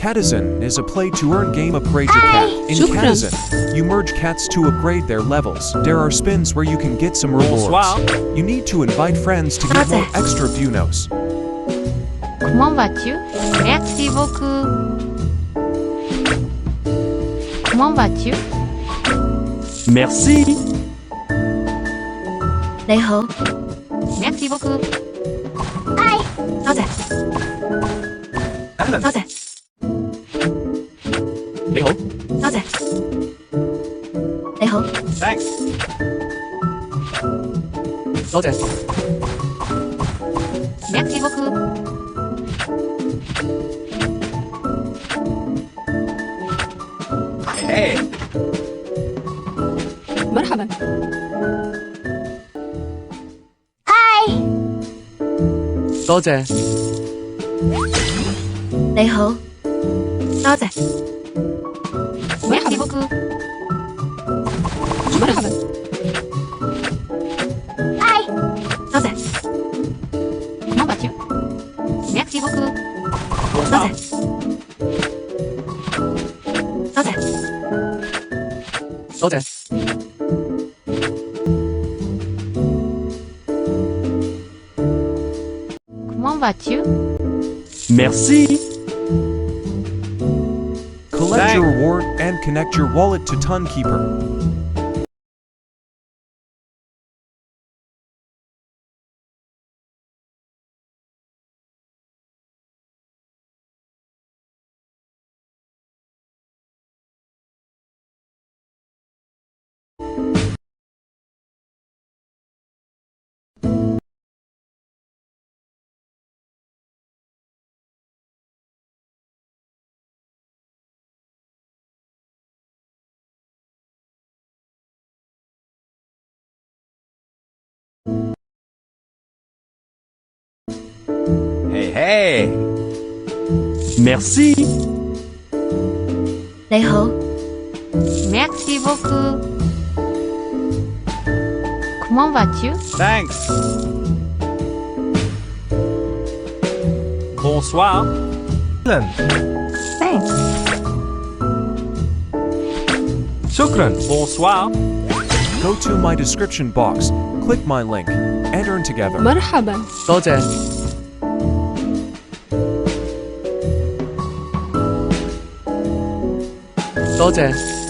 CATIZEN is a play to earn game upgrade your cat. In شكراً. CATIZEN, you merge cats to upgrade their levels. There are spins where you can get some rewards. Bonsoir. You need to invite friends to get more extra buenos. Comment vas-tu? Merci beaucoup. Comment vas-tu? Merci. 你好。Merci beaucoup. 多謝。多謝。你好。多謝。你好。 Thanks. 多謝。 Merci beaucoup. Hey. مرحبا. 多謝。你好。多謝。Merci beaucoup. مرحبا. 多謝。Comment vas-tu? Merci beaucoup. 多謝。多謝。多謝。 Comment vas-tu? Merci. Collect your reward and connect your wallet to Ton Keeper. Hey, hey. Merci. 你好。Merci beaucoup. Comment vas-tu? Thanks. Bonsoir. Thanks. شكرا. Bonsoir. Go to my description box, click my link, and earn together. مرحبا. 多謝。多謝。